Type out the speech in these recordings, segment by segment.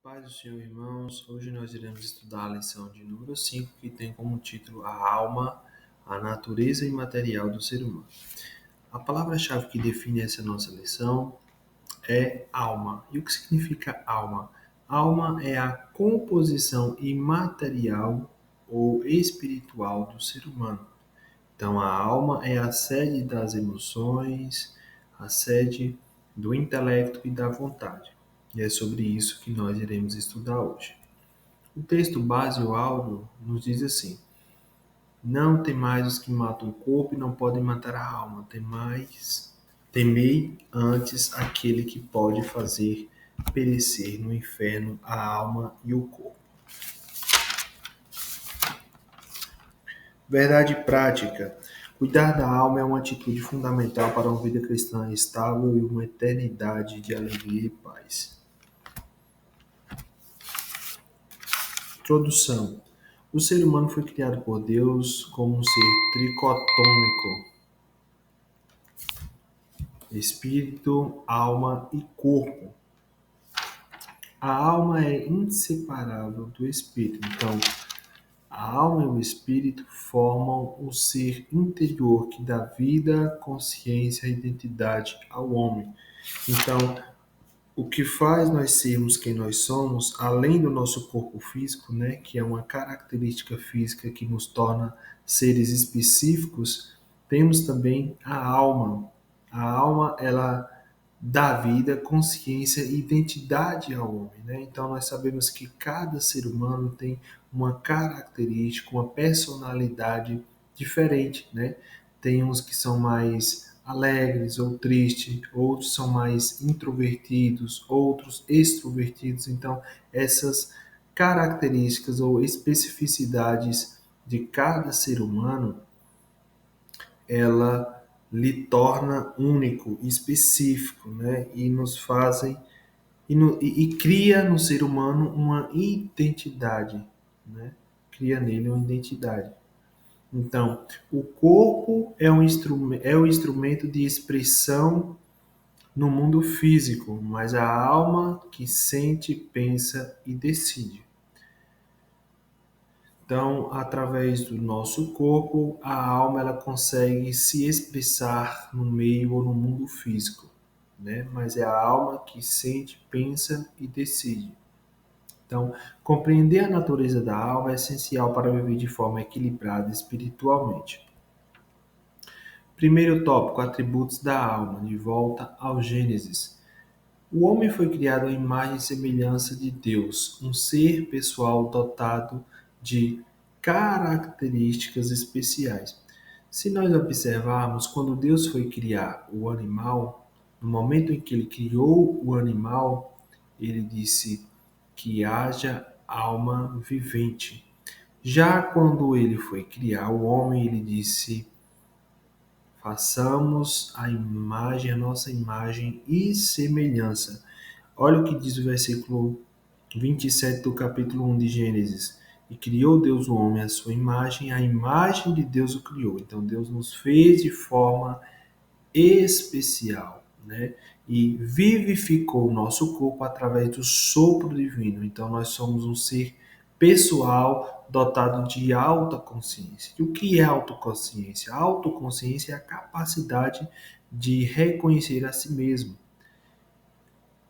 Paz do Senhor, irmãos. Hoje nós iremos estudar a lição de número 5, que tem como título A Alma, a Natureza Imaterial do Ser Humano. A palavra-chave que define essa nossa lição é alma. E o que significa alma? Alma é a composição imaterial ou espiritual do ser humano. Então, a alma é a sede das emoções, a sede do intelecto e da vontade. E é sobre isso que nós iremos estudar hoje. O texto base, o áudio, nos diz assim: Não temais os que matam o corpo e não podem matar a alma. Temei antes aquele que pode fazer perecer no inferno a alma e o corpo. Verdade prática. Cuidar da alma é uma atitude fundamental para uma vida cristã estável e uma eternidade de alegria e paz. Introdução. O ser humano foi criado por Deus como um ser tricotômico, espírito, alma e corpo. A alma é inseparável do espírito, então a alma e o espírito formam o ser interior que dá vida, consciência e identidade ao homem. Então, o que faz nós sermos quem nós somos, além do nosso corpo físico, né, que é uma característica física que nos torna seres específicos, temos também a alma. A alma, ela dá vida, consciência e identidade ao homem, né? Então nós sabemos que cada ser humano tem uma característica, uma personalidade diferente, né? Tem uns que são mais alegres ou tristes, outros são mais introvertidos, outros extrovertidos. Então essas características ou especificidades de cada ser humano, ela lhe torna único, específico, né? E nos fazem e cria no ser humano uma identidade, né? Cria nele uma identidade. Então, o corpo é um instrumento de expressão no mundo físico, mas a alma que sente, pensa e decide. Então, através do nosso corpo, a alma ela consegue se expressar no meio ou no mundo físico, né? Mas é a alma que sente, pensa e decide. Então, compreender a natureza da alma é essencial para viver de forma equilibrada espiritualmente. Primeiro tópico, atributos da alma, de volta ao Gênesis. O homem foi criado à imagem e semelhança de Deus, um ser pessoal dotado de características especiais. Se nós observarmos, quando Deus foi criar o animal, no momento em que ele criou o animal, ele disse que haja alma vivente. Já quando ele foi criar o homem, ele disse: façamos a nossa imagem e semelhança. Olha o que diz o versículo 27 do capítulo 1 de Gênesis. E criou Deus o homem à sua imagem, a imagem de Deus o criou. Então Deus nos fez de forma especial, né? E vivificou o nosso corpo através do sopro divino. Então nós somos um ser pessoal dotado de alta consciência. E o que é autoconsciência? A autoconsciência é a capacidade de reconhecer a si mesmo.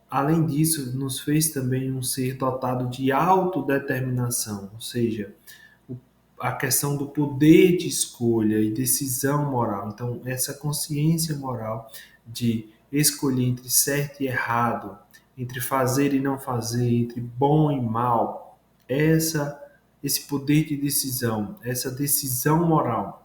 Além disso, nos fez também um ser dotado de autodeterminação, ou seja, a questão do poder de escolha e decisão moral. Então, essa consciência moral de escolher entre certo e errado, entre fazer e não fazer, entre bom e mal, esse poder de decisão, essa decisão moral,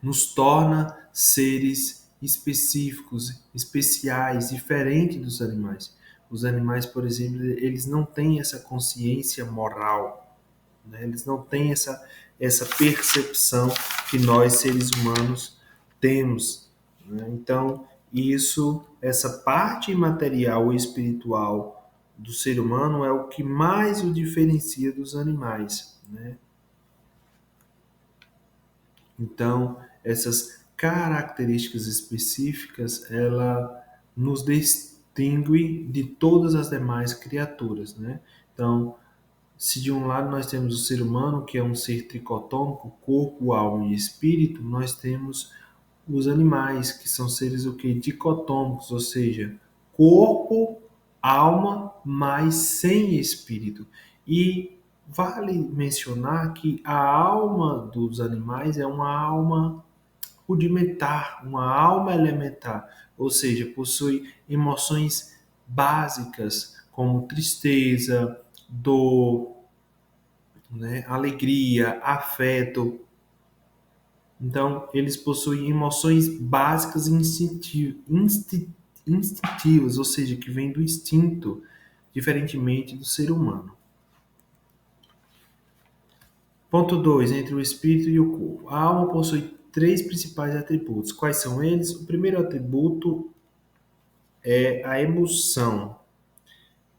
nos torna seres específicos, especiais, diferentes dos animais. Os animais, por exemplo, eles não têm essa consciência moral, né? Eles não têm essa percepção que nós, seres humanos, temos, né? Então, essa parte imaterial e espiritual do ser humano é o que mais o diferencia dos animais, né? Então, essas características específicas, ela nos distingue de todas as demais criaturas, né? Então, se de um lado nós temos o ser humano, que é um ser tricotômico, corpo, alma e espírito, nós temos os animais, que são seres o que dicotômicos, ou seja, corpo, alma, mas sem espírito. E vale mencionar que a alma dos animais é uma alma rudimentar, uma alma elementar, ou seja, possui emoções básicas como tristeza, dor, né, alegria, afeto. Então, eles possuem emoções básicas e instintivas, ou seja, que vêm do instinto, diferentemente do ser humano. Ponto 2. Entre o espírito e o corpo. A alma possui três principais atributos. Quais são eles? O primeiro atributo é a emoção.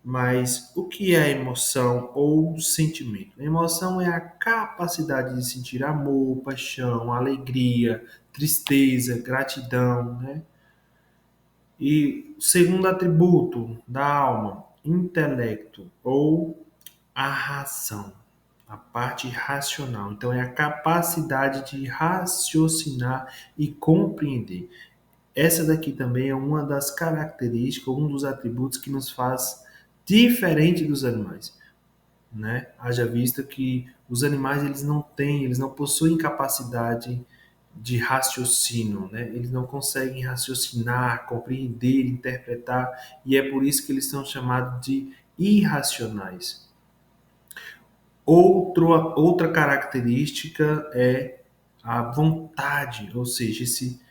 Mas o que é emoção ou sentimento? A emoção é a capacidade de sentir amor, paixão, alegria, tristeza, gratidão, né? E o segundo atributo da alma, intelecto ou a razão, a parte racional. Então é a capacidade de raciocinar e compreender. Essa daqui também é uma das características, um dos atributos que nos faz diferente dos animais, né? Haja vista que os animais eles não possuem capacidade de raciocínio, né? Eles não conseguem raciocinar, compreender, interpretar, e é por isso que eles são chamados de irracionais. Outra característica é a vontade, ou seja, esse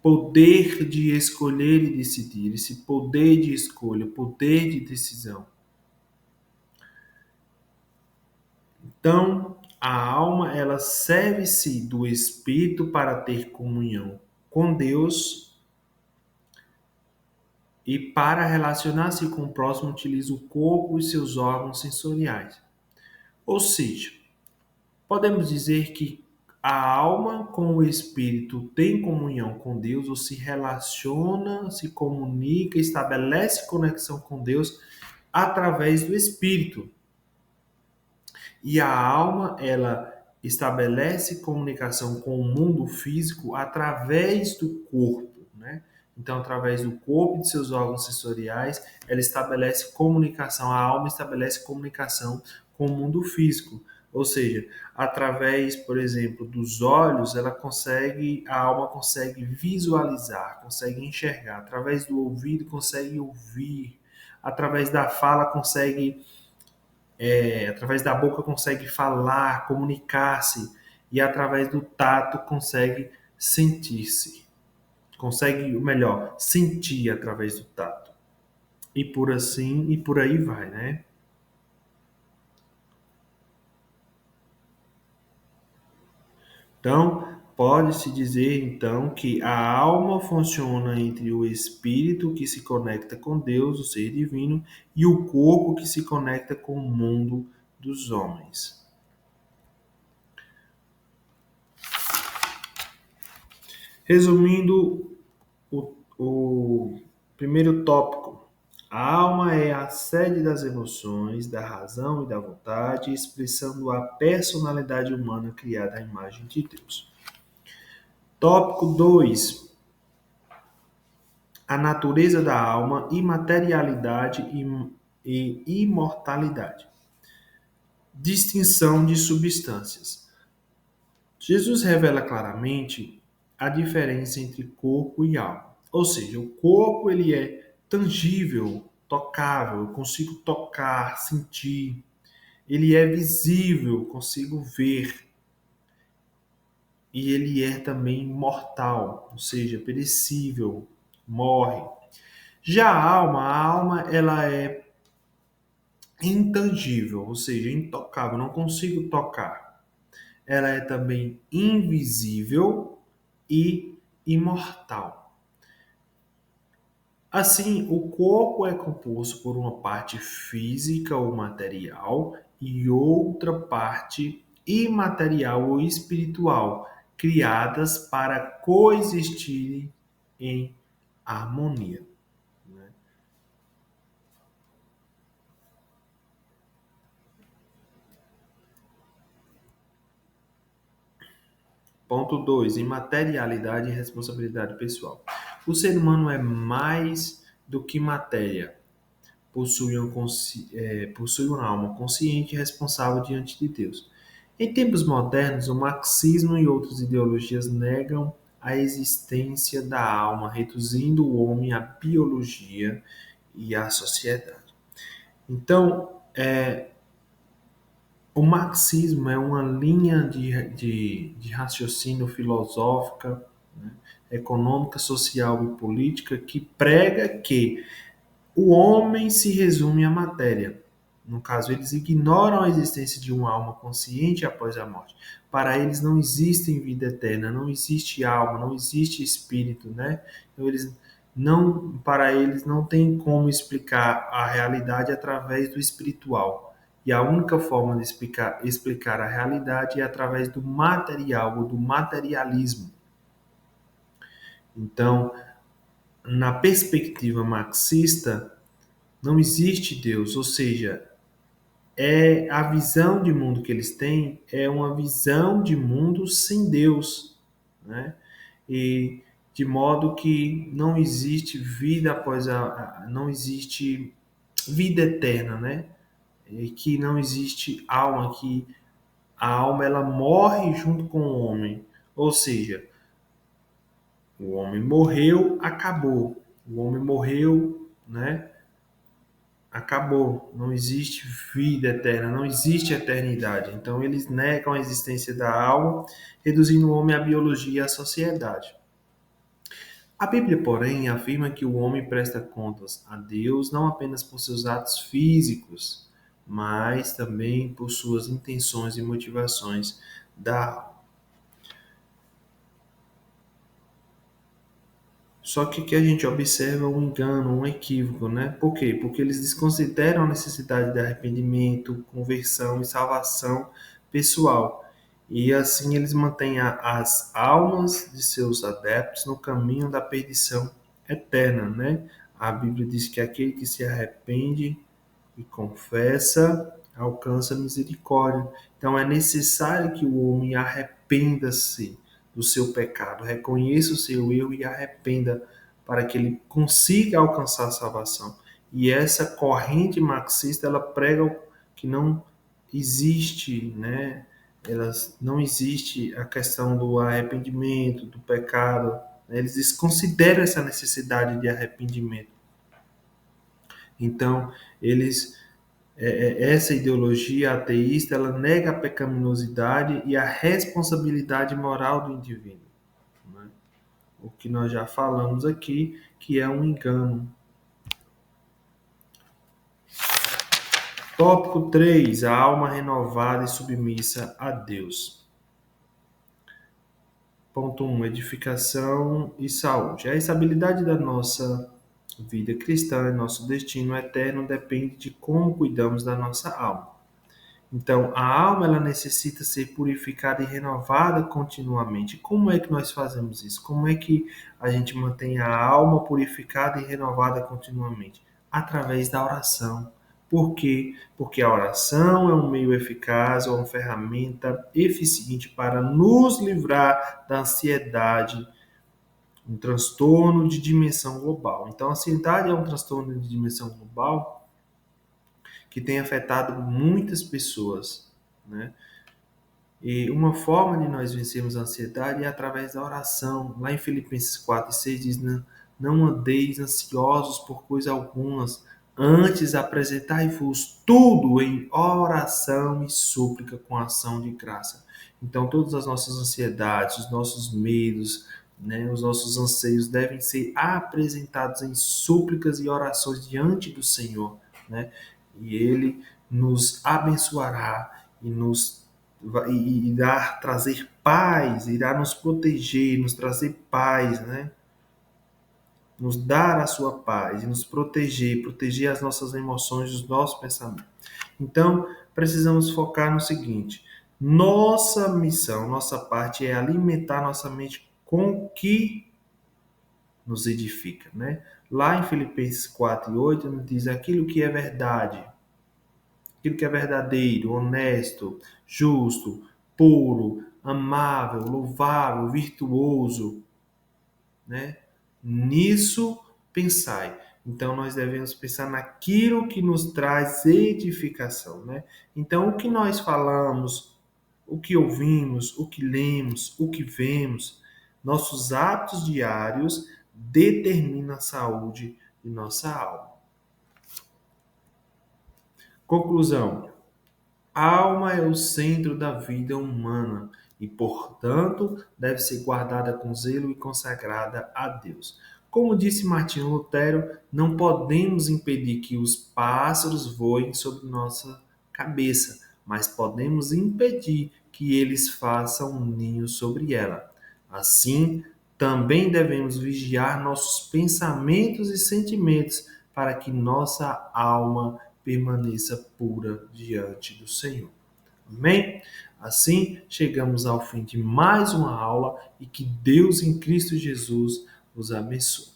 poder de escolher e decidir, esse poder de escolha, poder de decisão. Então, a alma, ela serve-se do espírito para ter comunhão com Deus e para relacionar-se com o próximo utiliza o corpo e seus órgãos sensoriais. Ou seja, podemos dizer que a alma com o espírito tem comunhão com Deus, ou se relaciona, se comunica, estabelece conexão com Deus através do espírito. E a alma, ela estabelece comunicação com o mundo físico através do corpo, né? Então, através do corpo e de seus órgãos sensoriais, ela estabelece comunicação, a alma estabelece comunicação com o mundo físico. Ou seja, através, por exemplo, dos olhos, a alma consegue visualizar, consegue enxergar. Através do ouvido, consegue ouvir. Através da fala, através da boca consegue falar, comunicar-se, e através do tato consegue sentir-se. Consegue, melhor, sentir através do tato. E por assim, e por aí vai, né? Então, pode-se dizer então que a alma funciona entre o espírito que se conecta com Deus, o ser divino, e o corpo que se conecta com o mundo dos homens. Resumindo o primeiro tópico, a alma é a sede das emoções, da razão e da vontade, expressando a personalidade humana criada à imagem de Deus. Tópico 2, a natureza da alma, imaterialidade e imortalidade. Distinção de substâncias. Jesus revela claramente a diferença entre corpo e alma. Ou seja, o corpo ele é tangível, tocável, eu consigo tocar, sentir. Ele é visível, consigo ver. E ele é também mortal, ou seja, perecível, morre. Já a alma ela é intangível, ou seja, intocável, não consigo tocar. Ela é também invisível e imortal. Assim, o corpo é composto por uma parte física ou material e outra parte imaterial ou espiritual, criadas para coexistirem em harmonia, né? Ponto 2. Imaterialidade e responsabilidade pessoal. O ser humano é mais do que matéria. Possui uma alma consciente e responsável diante de Deus. Em tempos modernos, o marxismo e outras ideologias negam a existência da alma, reduzindo o homem à biologia e à sociedade. Então, o marxismo é uma linha de raciocínio filosófica, né, econômica, social e política que prega que o homem se resume à matéria. No caso, eles ignoram a existência de uma alma consciente após a morte. Para eles não existe vida eterna, não existe alma, não existe espírito, né? Então, para eles não tem como explicar a realidade através do espiritual. E a única forma de explicar a realidade é através do material ou do materialismo. Então, na perspectiva marxista, não existe Deus, ou seja, a visão de mundo que eles têm é uma visão de mundo sem Deus, né? E de modo que não existe vida após não existe vida eterna, né? E que não existe alma, que a alma ela morre junto com o homem, ou seja, o homem morreu, acabou. O homem morreu, né? Acabou, não existe vida eterna, não existe eternidade. Então eles negam a existência da alma, reduzindo o homem à biologia e à sociedade. A Bíblia, porém, afirma que o homem presta contas a Deus não apenas por seus atos físicos, mas também por suas intenções e motivações da alma. Só que aqui a gente observa um engano, um equívoco, né? Por quê? Porque eles desconsideram a necessidade de arrependimento, conversão e salvação pessoal. E assim eles mantêm as almas de seus adeptos no caminho da perdição eterna, né? A Bíblia diz que aquele que se arrepende e confessa alcança misericórdia. Então é necessário que o homem arrependa-se do seu pecado, reconheça o seu erro e arrependa para que ele consiga alcançar a salvação. E essa corrente marxista, ela prega que não existe, né? Não existe a questão do arrependimento, do pecado. Né? Eles desconsideram essa necessidade de arrependimento. Então, essa ideologia ateísta, ela nega a pecaminosidade e a responsabilidade moral do indivíduo. Né? O que nós já falamos aqui, que é um engano. Tópico 3. A alma renovada e submissa a Deus. Ponto 1. Edificação e saúde. A estabilidade da nossa vida cristã, nosso destino eterno, depende de como cuidamos da nossa alma. Então, a alma ela necessita ser purificada e renovada continuamente. Como é que nós fazemos isso? Como é que a gente mantém a alma purificada e renovada continuamente? Através da oração. Por quê? Porque a oração é um meio eficaz, é uma ferramenta eficiente para nos livrar da ansiedade, um transtorno de dimensão global. Então, a ansiedade é um transtorno de dimensão global que tem afetado muitas pessoas, né? E uma forma de nós vencermos a ansiedade é através da oração. Lá em Filipenses 4:6 diz: não andeis ansiosos por coisa algumas, antes apresentai-vos tudo em oração e súplica com ação de graça. Então, todas as nossas ansiedades, os nossos medos, né, os nossos anseios devem ser apresentados em súplicas e orações diante do Senhor, né? E Ele nos abençoará e irá trazer paz, irá nos proteger, nos trazer paz, né? Nos dar a sua paz e nos proteger as nossas emoções, os nossos pensamentos. Então, precisamos focar no seguinte: nossa missão, nossa parte é alimentar nossa mente com o que nos edifica, né? Lá em Filipenses 4:8 nos diz aquilo que é verdade, aquilo que é verdadeiro, honesto, justo, puro, amável, louvável, virtuoso, né? Nisso pensai. Então nós devemos pensar naquilo que nos traz edificação, né? Então o que nós falamos, o que ouvimos, o que lemos, o que vemos, nossos hábitos diários determinam a saúde de nossa alma. Conclusão: a alma é o centro da vida humana e, portanto, deve ser guardada com zelo e consagrada a Deus. Como disse Martinho Lutero, não podemos impedir que os pássaros voem sobre nossa cabeça, mas podemos impedir que eles façam um ninho sobre ela. Assim, também devemos vigiar nossos pensamentos e sentimentos para que nossa alma permaneça pura diante do Senhor. Amém? Assim, chegamos ao fim de mais uma aula e que Deus em Cristo Jesus os abençoe.